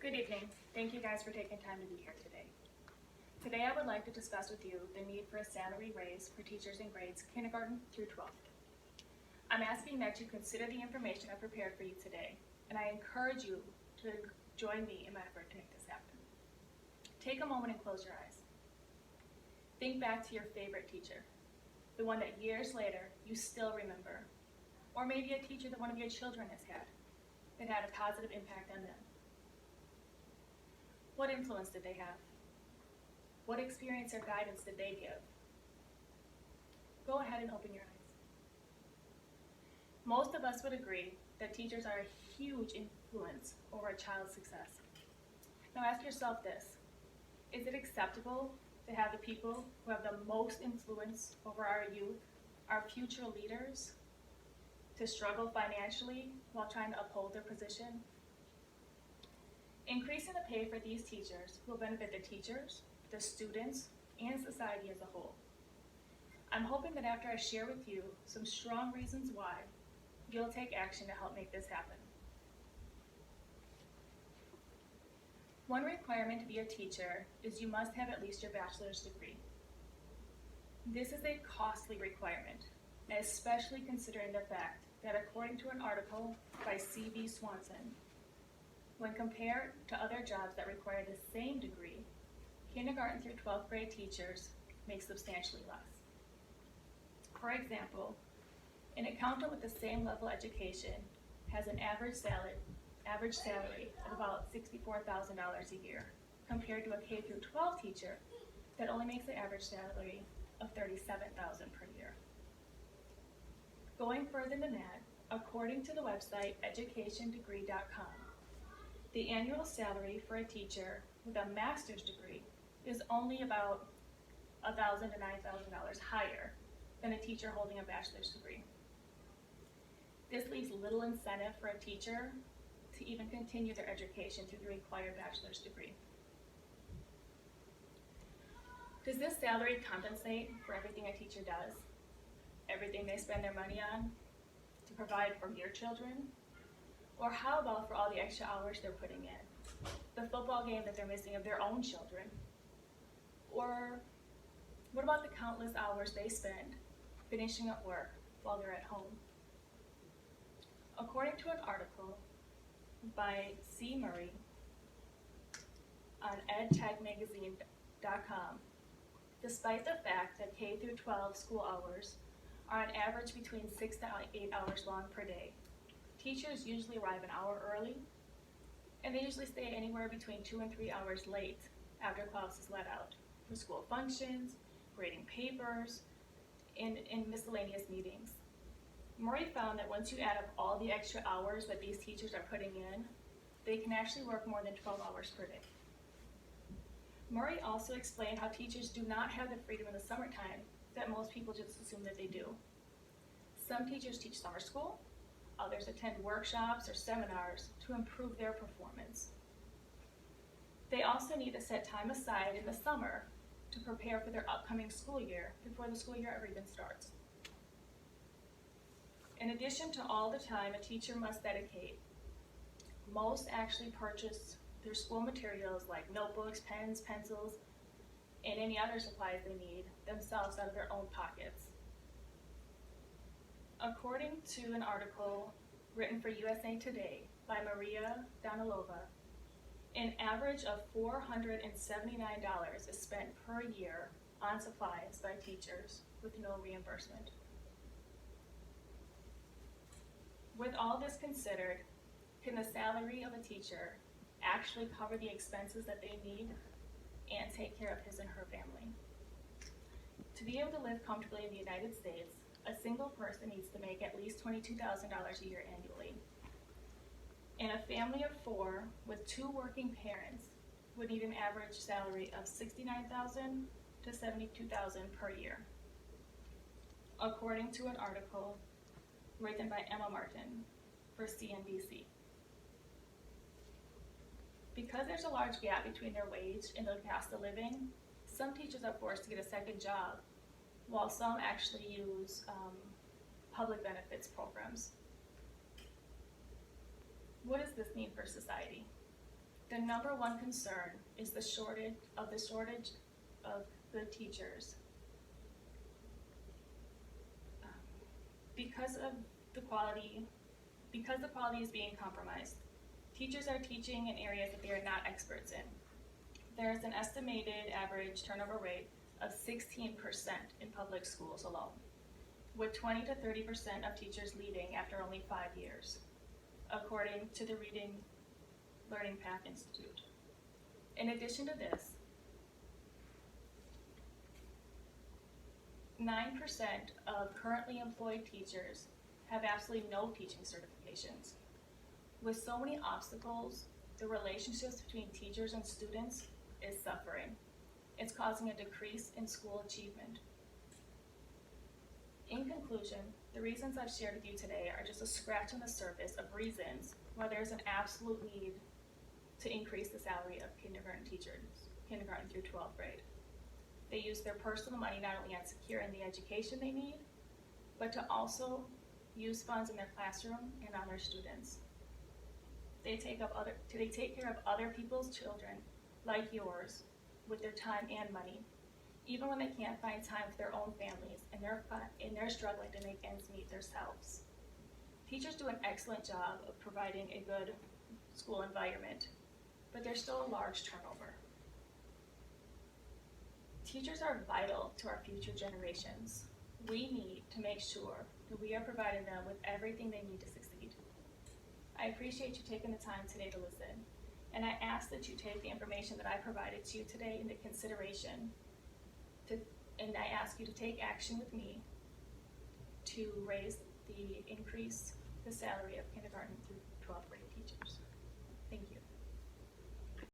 Good evening. Thank you guys for taking time to be here today. Today I would like to discuss with you the need for a salary raise for teachers in grades kindergarten through 12th. I'm asking that you consider the information I prepared for you today, and I encourage you to join me in my effort to make this happen. Take a moment and close your eyes. Think back to your favorite teacher, the one that years later you still remember, or maybe a teacher that one of your children has had that had a positive impact on them. What influence did they have? What experience or guidance did they give? Go ahead and open your eyes. Most of us would agree that teachers are a huge influence over a child's success. Now ask yourself this: is it acceptable to have the people who have the most influence over our youth, our future leaders, to struggle financially while trying to uphold their position? Increasing the pay for these teachers will benefit the teachers, the students, and society as a whole. I'm hoping that after I share with you some strong reasons why, you'll take action to help make this happen. One requirement to be a teacher is you must have at least your bachelor's degree. This is a costly requirement, especially considering the fact that according to an article by C.V. Swanson, when compared to other jobs that require the same degree, kindergarten through 12th grade teachers make substantially less. For example, an accountant with the same level of education has an average salary of about $64,000 a year, compared to a K through 12 teacher that only makes an average salary of $37,000 per year. Going further than that, according to the website educationdegree.com, the annual salary for a teacher with a master's degree is only about $1,000 to $9,000 higher than a teacher holding a bachelor's degree. This leaves little incentive for a teacher to even continue their education through the required bachelor's degree. Does this salary compensate for everything a teacher does? Everything they spend their money on to provide for your children? Or how about for all the extra hours they're putting in? The football game that they're missing of their own children? Or what about the countless hours they spend finishing up work while they're at home? According to an article by C. Murray on edtechmagazine.com, despite the fact that K through 12 school hours are on average between 6 to 8 hours long per day, teachers usually arrive an hour early, and they usually stay anywhere between 2 and 3 hours late after class is let out for school functions, grading papers, and miscellaneous meetings. Murray found that once you add up all the extra hours that these teachers are putting in, they can actually work more than 12 hours per day. Murray also explained how teachers do not have the freedom in the summertime that most people just assume that they do. Some teachers teach summer school, others attend workshops or seminars to improve their performance. They also need to set time aside in the summer to prepare for their upcoming school year before the school year ever even starts. In addition to all the time a teacher must dedicate, most actually purchase their school materials like notebooks, pens, pencils, and any other supplies they need themselves out of their own pockets. According to an article written for USA Today by Maria Danilova, an average of $479 is spent per year on supplies by teachers with no reimbursement. With all this considered, can the salary of a teacher actually cover the expenses that they need and take care of his and her family? To be able to live comfortably in the United States, a single person needs to make at least $22,000 a year annually. And a family of 4 with 2 working parents would need an average salary of $69,000 to $72,000 per year, according to an article written by Emma Martin for CNBC. Because there's a large gap between their wage and the cost of living, some teachers are forced to get a second job, while some actually use public benefits programs. What does this mean for society? The number one concern is the shortage of good teachers. Because the quality is being compromised, teachers are teaching in areas that they are not experts in. There is an estimated average turnover rate of 16% in public schools alone, with 20 to 30% of teachers leaving after only 5 years, according to the Reading Learning Path Institute. In addition to this, 9% of currently employed teachers have absolutely no teaching certifications. With so many obstacles, the relationships between teachers and students is suffering. It's causing a decrease in school achievement. In conclusion, the reasons I've shared with you today are just a scratch on the surface of reasons why there's an absolute need to increase the salary of kindergarten teachers, kindergarten through 12th grade. They use their personal money not only on securing the education they need, but to also use funds in their classroom and on their students. They take care of other people's children, like yours, with their time and money, even when they can't find time for their own families and they're struggling to make ends meet themselves. Teachers do an excellent job of providing a good school environment, but there's still a large turnover. Teachers are vital to our future generations. We need to make sure that we are providing them with everything they need to succeed. I appreciate you taking the time today to listen, and I ask that you take the information that I provided to you today into consideration, and I ask you to take action with me to increase the salary of kindergarten through